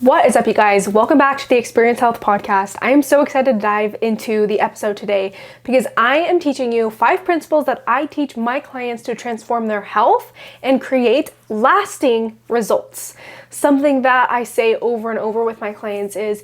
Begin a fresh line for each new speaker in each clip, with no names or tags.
What is up, you guys? Welcome back to the Experience Health Podcast. I am so excited to dive into the episode today because I am teaching you 5 principles that I teach my clients to transform their health and create lasting results. Something that I say over and over with my clients is,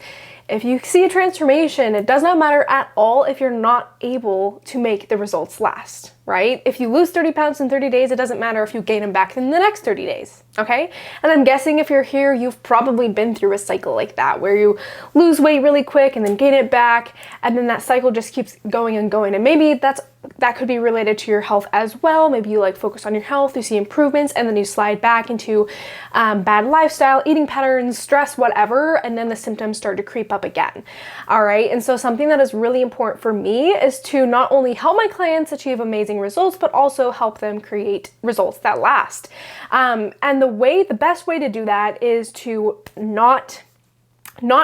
if you see a transformation, it does not matter at all if you're not able to make the results last, right? If you lose 30 pounds in 30 days, it doesn't matter if you gain them back in the next 30 days, okay? And I'm guessing if you're here, you've probably been through a cycle like that, where you lose weight really quick and then gain it back, and then that cycle just keeps going and going. And maybe that could be related to your health as well. Maybe you focus on your health, you see improvements, and then you slide back into bad lifestyle, eating patterns, stress, whatever, and then the symptoms start to creep up again. All right, and so something that is really important for me is to not only help my clients achieve amazing results, but also help them create results that last. And the best way to do that is to not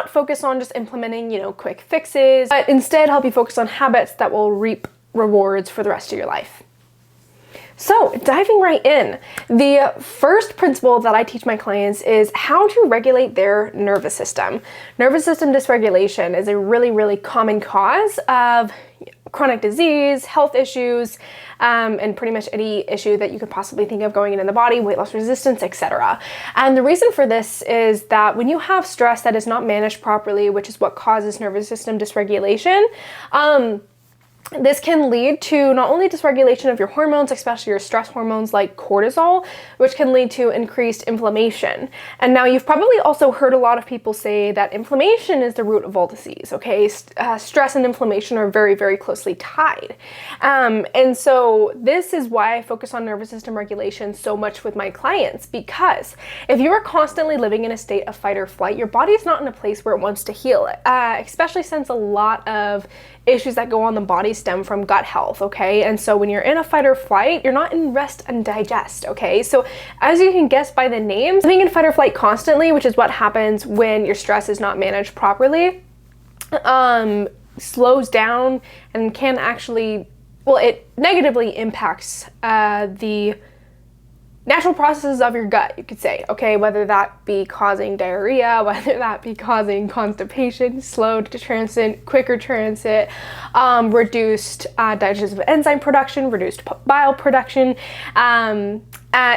focus on just implementing, quick fixes, but instead help you focus on habits that will reap rewards for the rest of your life. So diving right in, the first principle that I teach my clients is how to regulate their nervous system. Nervous system dysregulation is a really, really common cause of chronic disease, health issues, and pretty much any issue that you could possibly think of going in the body, weight loss resistance, etc. And the reason for this is that when you have stress that is not managed properly, which is what causes nervous system dysregulation, this can lead to not only dysregulation of your hormones, especially your stress hormones like cortisol, which can lead to increased inflammation. And now you've probably also heard a lot of people say that inflammation is the root of all disease, okay? Stress and inflammation are very, very closely tied. And so this is why I focus on nervous system regulation so much with my clients, because if you are constantly living in a state of fight or flight, your body is not in a place where it wants to heal, especially since a lot of issues that go on the body stem from gut health, okay? And so when you're in a fight or flight, you're not in rest and digest, okay? So as you can guess by the names, living in fight or flight constantly, which is what happens when your stress is not managed properly, slows down and can actually, it negatively impacts the natural processes of your gut, you could say, okay? Whether that be causing diarrhea, whether that be causing constipation, slowed transit, quicker transit, reduced digestive enzyme production, reduced bile production,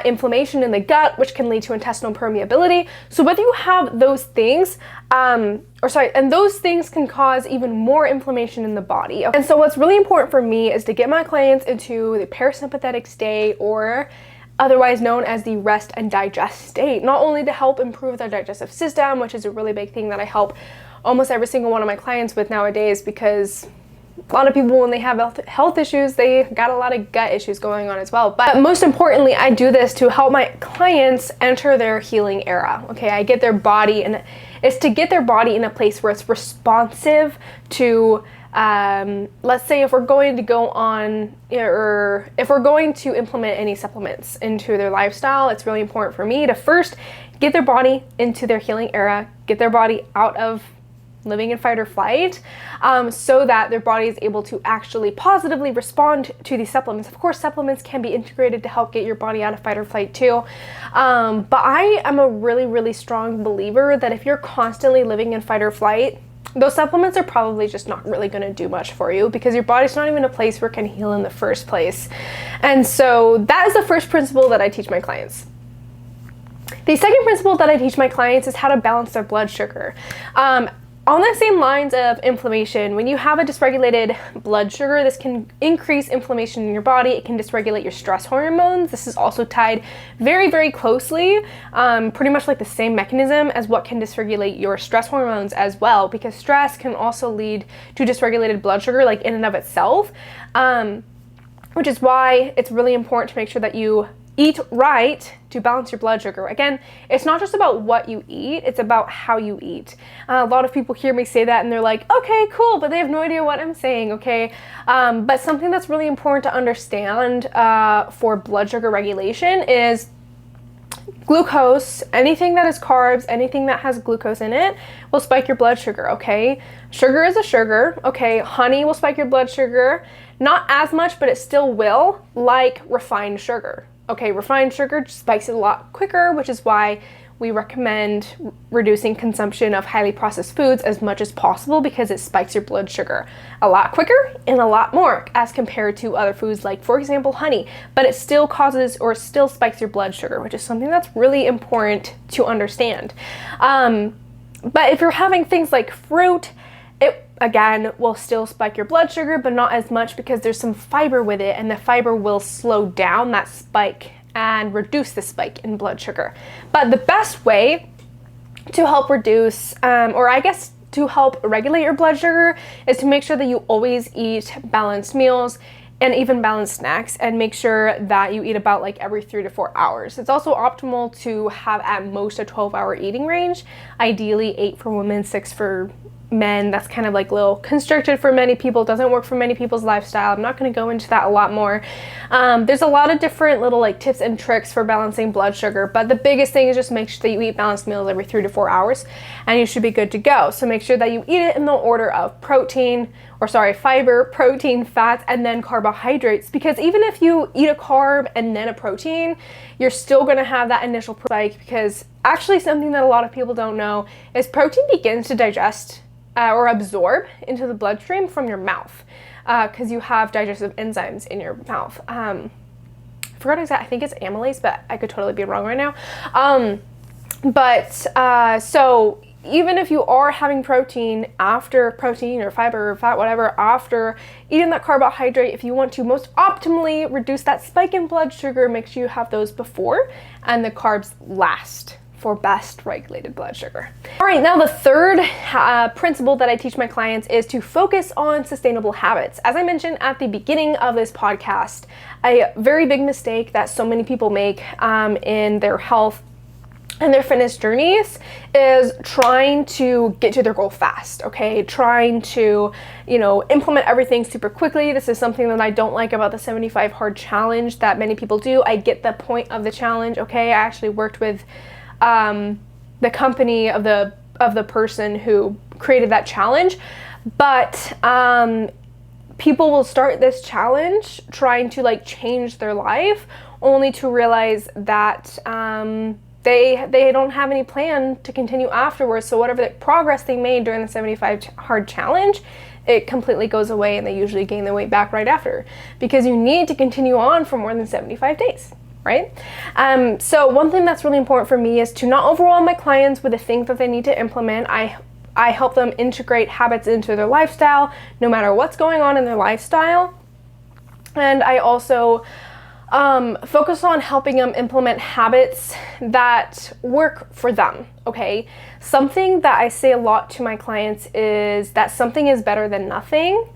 inflammation in the gut, which can lead to intestinal permeability. So whether you have those things, and those things can cause even more inflammation in the body. And so what's really important for me is to get my clients into the parasympathetic state, or otherwise known as the rest and digest state, not only to help improve their digestive system, which is a really big thing that I help almost every single one of my clients with nowadays, because a lot of people, when they have health issues, they got a lot of gut issues going on as well. But most importantly, I do this to help my clients enter their healing era, okay? I get their body, and it's to get their body in a place where it's responsive to let's say if we're going to go on, or if we're going to implement any supplements into their lifestyle, it's really important for me to first get their body into their healing era, get their body out of living in fight or flight, so that their body is able to actually positively respond to these supplements. Of course, supplements can be integrated to help get your body out of fight or flight too. But I am a really, really strong believer that if you're constantly living in fight or flight, those supplements are probably just not really going to do much for you, because your body's not even a place where it can heal in the first place. And so that is the first principle that I teach my clients. The second principle that I teach my clients is how to balance their blood sugar. On the same lines of inflammation, when you have a dysregulated blood sugar, this can increase inflammation in your body. It can dysregulate your stress hormones. This is also tied very, very closely, pretty much like the same mechanism as what can dysregulate your stress hormones as well, because stress can also lead to dysregulated blood sugar, like in and of itself, which is why it's really important to make sure that you eat right to balance your blood sugar. Again, it's not just about what you eat, it's about how you eat. A lot of people hear me say that and they're like, okay, cool, but they have no idea what I'm saying, okay? But something that's really important to understand for blood sugar regulation is glucose. Anything that is carbs, anything that has glucose in it will spike your blood sugar, okay? Sugar is a sugar, okay? Honey will spike your blood sugar. Not as much, but it still will, like refined sugar. Okay, refined sugar spikes it a lot quicker, which is why we recommend reducing consumption of highly processed foods as much as possible because it spikes your blood sugar a lot quicker and a lot more as compared to other foods like, for example, honey. But it still causes or still spikes your blood sugar, which is something that's really important to understand. But if you're having things like fruit, it again will still spike your blood sugar, but not as much because there's some fiber with it, and the fiber will slow down that spike and reduce the spike in blood sugar. But the best way to help reduce, or I guess to help regulate your blood sugar, is to make sure that you always eat balanced meals and even balanced snacks, and make sure that you eat about like every 3 to 4 hours. It's also optimal to have at most a 12-hour eating range, ideally 8 for women, 6 for men. That's kind of like a little constricted for many people, doesn't work for many people's lifestyle. I'm not going to go into that a lot more. There's a lot of different little like tips and tricks for balancing blood sugar, but the biggest thing is just make sure that you eat balanced meals every 3 to 4 hours and you should be good to go. So make sure that you eat it in the order of fiber, protein, fats, and then carbohydrates, because even if you eat a carb and then a protein, you're still going to have that initial spike, because actually something that a lot of people don't know is protein begins to digest or absorb into the bloodstream from your mouth, because you have digestive enzymes in your mouth. I forgot exactly, I think it's amylase, but I could totally be wrong right now. So even if you are having protein or fiber or fat, whatever, after eating that carbohydrate, if you want to most optimally reduce that spike in blood sugar, make sure you have those before and the carbs last for best regulated blood sugar. All right, now the third principle that I teach my clients is to focus on sustainable habits. As I mentioned at the beginning of this podcast, a very big mistake that so many people make in their health and their fitness journeys is trying to get to their goal fast, okay? Trying to, implement everything super quickly. This is something that I don't like about the 75 Hard Challenge that many people do. I get the point of the challenge, okay? I actually worked with the company of the person who created that challenge, but people will start this challenge trying to like change their life, only to realize that they don't have any plan to continue afterwards. So whatever the progress they made during the 75 Hard Challenge, it completely goes away, and they usually gain their weight back right after, because you need to continue on for more than 75 days. Right? So one thing that's really important for me is to not overwhelm my clients with the things that they need to implement. I help them integrate habits into their lifestyle, no matter what's going on in their lifestyle. And I also focus on helping them implement habits that work for them, okay? Something that I say a lot to my clients is that something is better than nothing.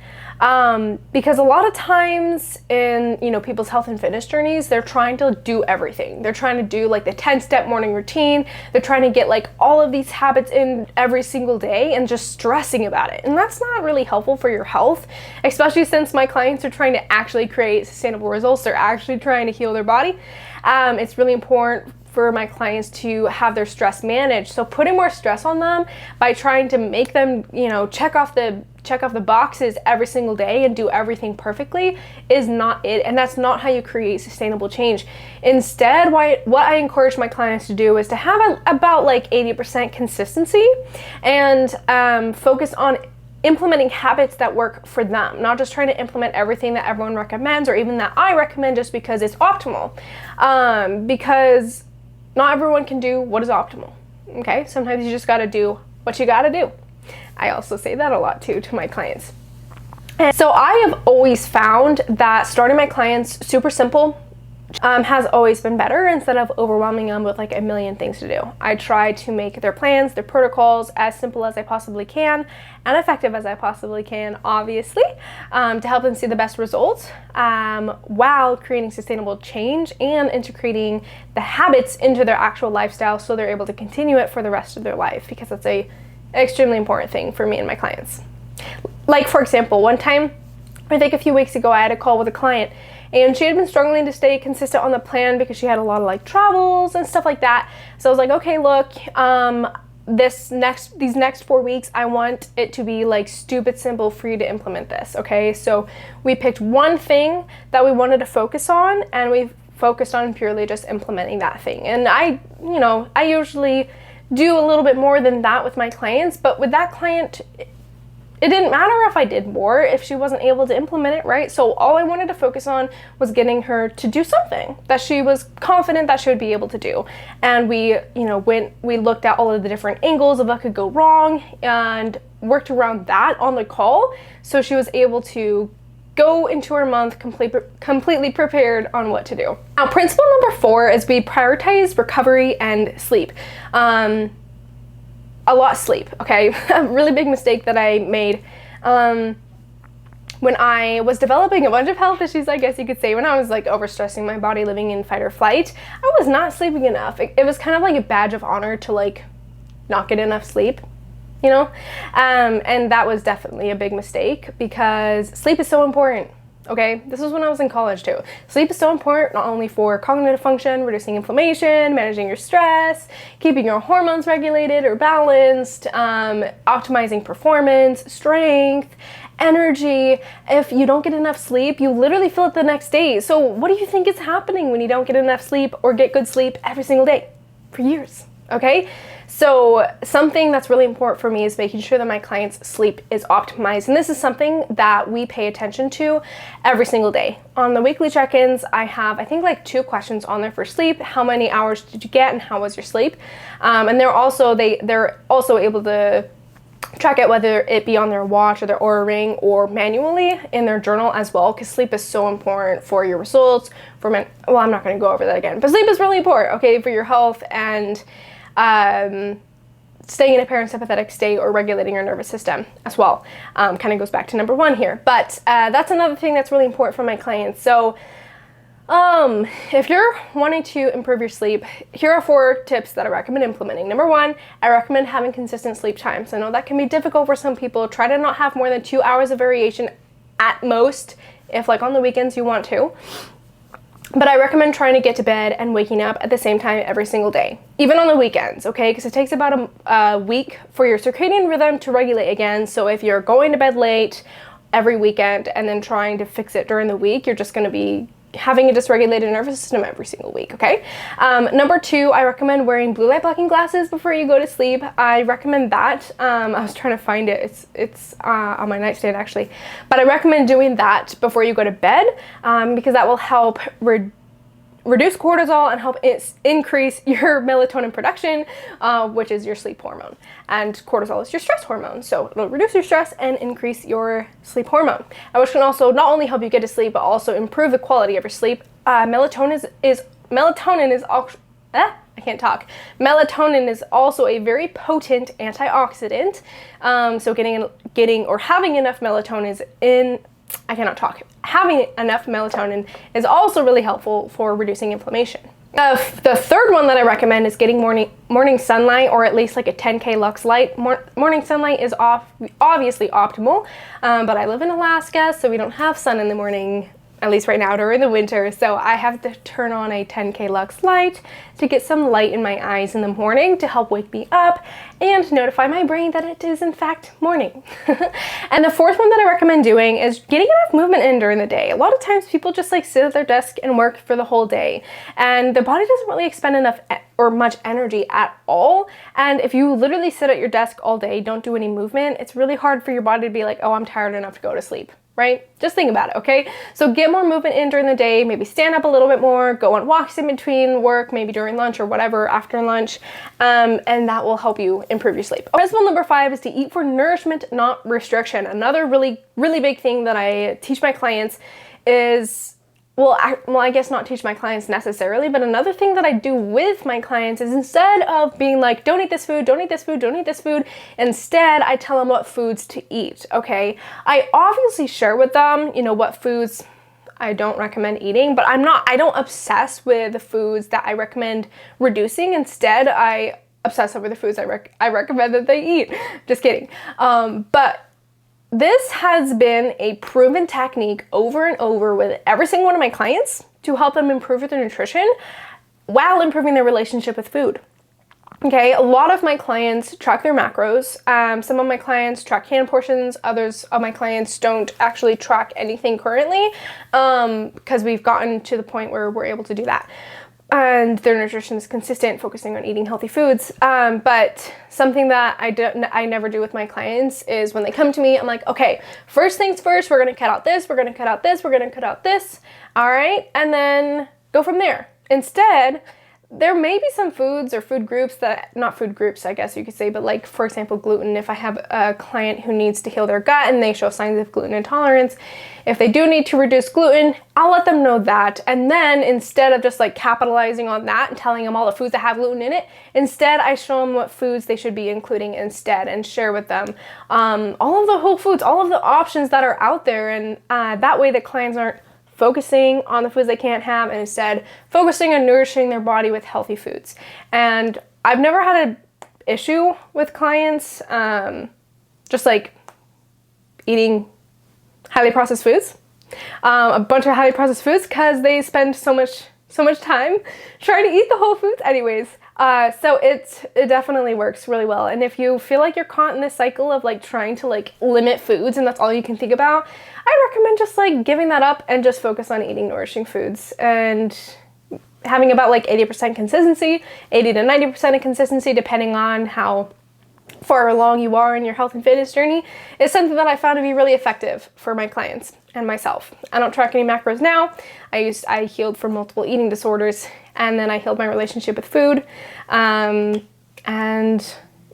Because a lot of times in, people's health and fitness journeys, they're trying to do everything. They're trying to do like the 10-step morning routine. They're trying to get like all of these habits in every single day and just stressing about it. And that's not really helpful for your health, especially since my clients are trying to actually create sustainable results. They're actually trying to heal their body. It's really important for my clients to have their stress managed. So putting more stress on them by trying to make them, check off the boxes every single day and do everything perfectly is not it. And that's not how you create sustainable change. Instead, what I encourage my clients to do is to have about like 80% consistency and focus on implementing habits that work for them, not just trying to implement everything that everyone recommends or even that I recommend just because it's optimal. Because not everyone can do what is optimal, okay? Sometimes you just gotta do what you gotta do. I also say that a lot too to my clients. And so I have always found that starting my clients super simple has always been better, instead of overwhelming them with like a million things to do. I try to make their plans, their protocols as simple as I possibly can and effective as I possibly can, obviously, to help them see the best results while creating sustainable change and integrating the habits into their actual lifestyle so they're able to continue it for the rest of their life, because that's an extremely important thing for me and my clients. Like, for example, one time, I think a few weeks ago, I had a call with a client, and she had been struggling to stay consistent on the plan because she had a lot of like travels and stuff like that. So I was like, okay, look, these next 4 weeks, I want it to be like stupid simple for you to implement this, okay? So we picked one thing that we wanted to focus on, and we focused on purely just implementing that thing. And I usually do a little bit more than that with my clients, but with that client, it didn't matter if I did more if she wasn't able to implement it, right? So all I wanted to focus on was getting her to do something that she was confident that she would be able to do. And we looked at all of the different angles of what could go wrong and worked around that on the call, so she was able to go into her month completely prepared on what to do. Now, principle number 4 is we prioritize recovery and sleep. A lot of sleep, okay? A really big mistake that I made when I was developing a bunch of health issues, I guess you could say, when I was like overstressing my body, living in fight or flight, I was not sleeping enough. It was kind of like a badge of honor to like not get enough sleep, you know? And that was definitely a big mistake because sleep is so important. Okay, this was when I was in college too. Sleep is so important, not only for cognitive function, reducing inflammation, managing your stress, keeping your hormones regulated or balanced, optimizing performance, strength, energy. If you don't get enough sleep, you literally feel it the next day. So what do you think is happening when you don't get enough sleep or get good sleep every single day for years? Okay, so something that's really important for me is making sure that my clients' sleep is optimized. And this is something that we pay attention to every single day. On the weekly check-ins, I have, I think, like 2 questions on there for sleep. How many hours did you get and how was your sleep? And they're also able to track it, whether it be on their watch or their Oura Ring or manually in their journal as well, because sleep is so important for your results, well, I'm not going to go over that again, but sleep is really important, okay, for your health and staying in a parasympathetic state or regulating your nervous system as well. Kind of goes back to number 1 here, but that's another thing that's really important for my clients. So if you're wanting to improve your sleep, here are 4 tips that I recommend implementing. Number 1, I recommend having consistent sleep times. I know that can be difficult for some people. Try to not have more than 2 hours of variation at most, if like on the weekends you want to. But I recommend trying to get to bed and waking up at the same time every single day, even on the weekends, okay? Because it takes about a week for your circadian rhythm to regulate again. So if you're going to bed late every weekend and then trying to fix it during the week, you're just going to be having a dysregulated nervous system every single week, okay? Number 2, I recommend wearing blue light blocking glasses before you go to sleep. I recommend that. I was trying to find it. It's on my nightstand actually. But I recommend doing that before you go to bed because that will help reduce cortisol and help increase your melatonin production, which is your sleep hormone. And cortisol is your stress hormone. So it'll reduce your stress and increase your sleep hormone, which can also not only help you get to sleep, but also improve the quality of your sleep. Melatonin is also a very potent antioxidant. So getting or having enough melatonin having enough melatonin is also really helpful for reducing inflammation. The 3rd one that I recommend is getting morning sunlight, or at least like a 10K lux light. Morning sunlight is obviously optimal, but I live in Alaska, so we don't have sun in the morning, at least right now during the winter. So I have to turn on a 10K lux light to get some light in my eyes in the morning to help wake me up and notify my brain that it is in fact morning. And the 4th one that I recommend doing is getting enough movement in during the day. A lot of times people just like sit at their desk and work for the whole day, and the body doesn't really expend enough or much energy at all. And if you literally sit at your desk all day, don't do any movement, it's really hard for your body to be like, oh, I'm tired enough to go to sleep. Right? Just think about it, okay? So get more movement in during the day, maybe stand up a little bit more, go on walks in between work, maybe during lunch or whatever, after lunch, and that will help you improve your sleep. Principle number 5 is to eat for nourishment, not restriction. Another really, really big thing that I teach my clients is, I guess not teach my clients necessarily, but another thing that I do with my clients is instead of being like, don't eat this food, don't eat this food, don't eat this food, instead I tell them what foods to eat, okay? I obviously share with them, what foods I don't recommend eating, but I don't obsess with the foods that I recommend reducing. Instead, I obsess over the foods I recommend that they eat. Just kidding. But this has been a proven technique over and over with every single one of my clients to help them improve their nutrition while improving their relationship with food. Okay, a lot of my clients track their macros. Some of my clients track hand portions. Others of my clients don't actually track anything currently, because we've gotten to the point where we're able to do that. And their nutrition is consistent, focusing on eating healthy foods. But something that I never do with my clients is when they come to me, I'm like, okay, first things first, we're gonna cut out this, we're gonna cut out this, we're gonna cut out this, all right? And then go from there. Instead, there may be some foods or food groups that, not food groups, I guess you could say, but like, for example, gluten. If I have a client who needs to heal their gut and they show signs of gluten intolerance, if they do need to reduce gluten, I'll let them know that. And then instead of just like capitalizing on that and telling them all the foods that have gluten in it, instead I show them what foods they should be including instead and share with them all of the whole foods, all of the options that are out there. And that way the clients aren't focusing on the foods they can't have and instead focusing on nourishing their body with healthy foods. And I've never had an issue with clients just like eating highly processed foods, a bunch of highly processed foods, because they spend so much time trying to eat the whole foods anyways. So it definitely works really well. And if you feel like you're caught in this cycle of like trying to like limit foods and that's all you can think about, I recommend just like giving that up and just focus on eating nourishing foods and having about like 80% consistency, 80 to 90% of consistency, depending on how far along you are in your health and fitness journey, is something that I found to be really effective for my clients and myself. I don't track any macros now. I healed from multiple eating disorders, and then I healed my relationship with food, and I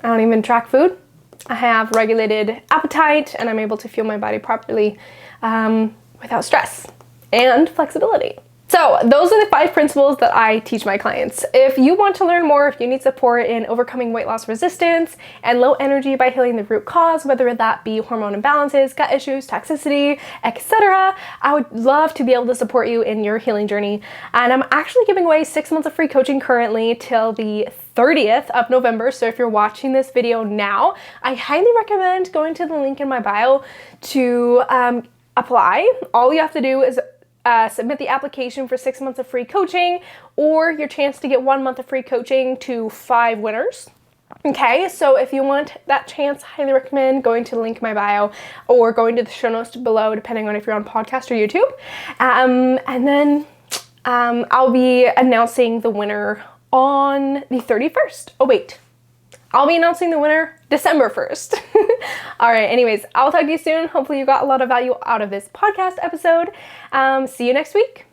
don't even track food. I have regulated appetite, and I'm able to fuel my body properly without stress and flexibility. So those are the 5 principles that I teach my clients. If you want to learn more, if you need support in overcoming weight loss resistance and low energy by healing the root cause, whether that be hormone imbalances, gut issues, toxicity, etc., I would love to be able to support you in your healing journey. And I'm actually giving away 6 months of free coaching currently till the 30th of November. So if you're watching this video now, I highly recommend going to the link in my bio to apply. All you have to do is submit the application for 6 months of free coaching, or your chance to get 1 month of free coaching to 5 winners. Okay, so if you want that chance, I highly recommend going to the link in my bio or going to the show notes below, depending on if you're on podcast or YouTube. And then I'll be announcing the winner on the 31st. Oh wait, I'll be announcing the winner December 1st. All right, anyways, I'll talk to you soon. Hopefully you got a lot of value out of this podcast episode. See you next week.